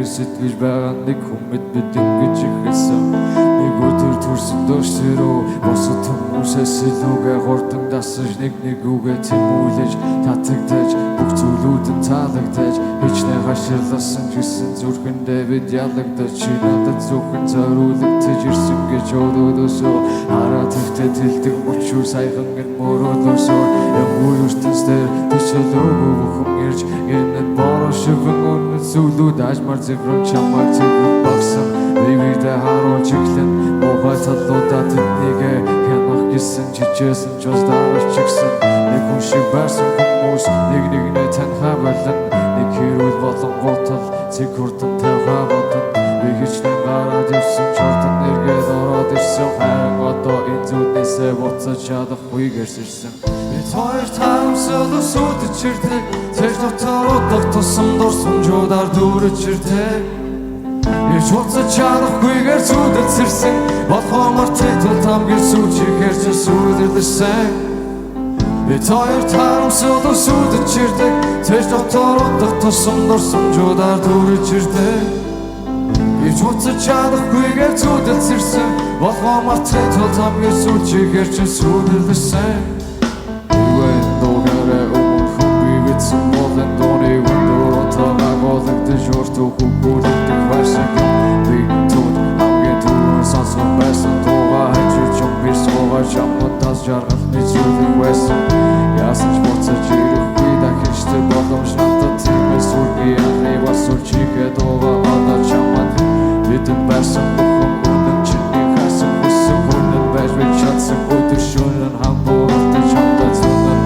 сэтгэж байгаа нэг хүмэд бид ингэж ихсэн нэг өдөр төрсөн дөрсөрөө босод хүмүүсээс илүүгээ хурдан дасаж нэг үгээ тэмүүлж татагдаж бүх зүйлүүдэн таалагдаж хичнээн хаширласан гэсэн зүрхэндээ бид ялагдаж чи надад зөвхөн зориулагдаж ирсэн гэж өөрөөсөө хараад ихтэй тэлдэг мөчүү саяхан гэн мөрөөдөөсөө явгүй ертөнцээр төсөөлөөгүй бүхэн ирж гэнэт бороо шивэн үнэн зүйлүүд ажмар зэврэн чамайг зэврэн багсан бивэгдээ харуулж иглэн муухай талуудаа тэднийгээ хянах гэсэн чичээсэн ч бас дараач чигсэн нэг хүн шиг байсан хүмүүс нэгнээ таньхаа байлан нэг хэрүүл болон гутал цэг хурдан тавхаа бодон би хичнээн гараад явсан чортон нэргээд ороод ирсэн хайр одоо энэ зүуднээсээ буцаж чадахгүй гэрсэрсэн бид хоёр таамсал өсөдөж ирдэг тэр дотор удах тусам дурсамжуудаар дүүрэж ирдэг ирж буцаж чадахгүйгээр зүудэд сэрсэн болохоо мартайдул тамгийн сүүчигээр ч сүрдэрсэн бид хоёр таамсал өсөдөж ирдэг тэр дотор удах тусам дурсамжуудаар дүүрэж ирдэг ирж буцаж чадахгүйгээр зүудэд сэрсэн болохоо мартайдул тамгийн сүүчигээр ч сүрдэрсэн Хүүхүүдтэй байсан би тут хамгийн түрүүн сонсон байсан тугаа хажиж өмгөр суугаа чамдаас жаргалны зүйлийг байсан яасан ч буцаж ирэхгүй дахинчтэй боломж надад тиймээс үргийн анхны бас үрчигээ тугаа одоо чамд бидэн байсан бүхэн үнэн чиний хасан хүссэн хүнэн байж би чадсан өдөр шөнөн хамбууралтай чамдаа зүнэн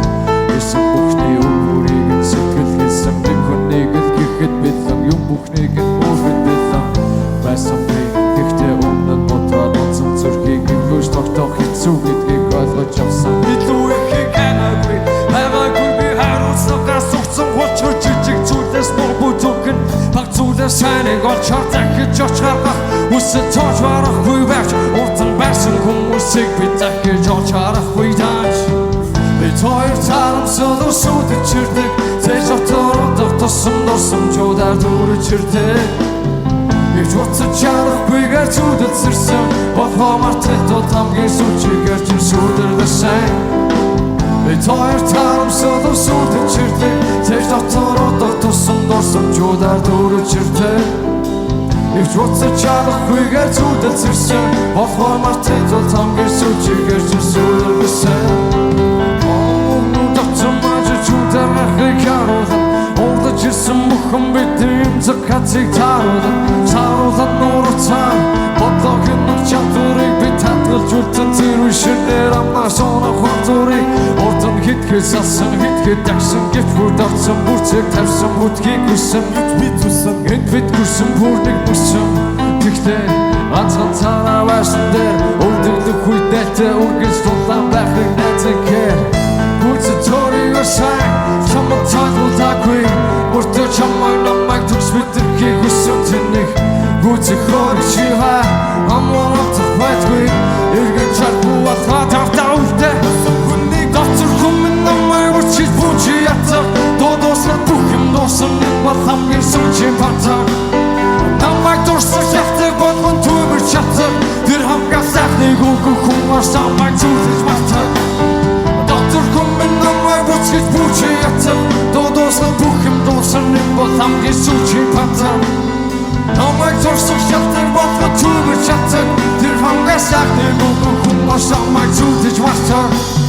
ирсэн бүхний өвөрийг нь сэтгэл хэлсэн би хүнийг л гэхэд бэлэн юм бүхнийг нь мөрөнд бэлэн байсан би гэхдээ өмнөд бодлоод онцон зүрхийг ингөөж тогтоох хэцүү гэдгийг ойлгож авсан илүү ихийг ханаагүй би харуулсагаас угцсан хулчгүй жижиг зүйлээс нур бүтүүхэн баг зүйлээс сайныг олж дахиж очихаргах үсэд тоож барахгүй байж урдан байсан хүмүүсийг би дахиж олж харахгүй тааж бид хоёр таамсал өсөдөж ирдэг тэр дотор удах тусам дурсамжуудаар дүүрэж ирдэг ирж буцаж чадахгүйгээр зүудэд сэрсэн болохоо мартайдул тамгийн сүүчигээр ч сүрдэрсэн бид хоёр таамсал өсөдөж ирдэг тэр дотор удах тусам дурсамжуудаар дүүрэж ирдэг ирж буцаж чадахгүйгээр зүудэд сэрсэн болохоо мартайдул тамгийн сүүчигээр ч сүрдэрсэн Жисэн бүхэн бидний имзэг хацыг тааруулан нуурцаа бодлогын нүр чадварыг би татгалж үлдэн тэр үшинээр амнаас онох хурдурыг урдан хитгэс алсан хитгэд дагсан гэт бүрд орцсон бүрцэг тавьсан бүтгийг хүссэн бид хүссэн энд бид хүссэн бүрнийг бүссэн тэгтээ ганцхан цаараа байсан дээр өвдөглөх үед нэлтэй үргэлж дулаан байхыг найзанхээр Гүцэ торийг сайн чамд цаатуулаагүй Мөртөө чамайг намайг төгс мэдрэхийг хүссэн тэнэг Гүцэ хориг шиhaa амуунатах байтгүй Иргэн чаргүй атгаа тавтаа үлдээ Хүнний доцор хүмэн намайг үрчиж бүчи ятаг Додослаад бүх юм дуусан нэг бол хамгийн сүнчийн пантаг Намайг дурсан шахтыг болгон түүмэр чатаг Тэр хамгаа сайхныг үгүй хүн арсан майг зүлж мартаг Доцор хүмэн намайг үрчиж бүчи ятаг Додослаад бүх юм дуусан нэг бол хамгийн сүнчийн пантаг Намайг дурсан шахтыг болгон түүмэр чатаг Тэр хамгаа сайхныг үгүй хүн арсан майг зүлж мартаг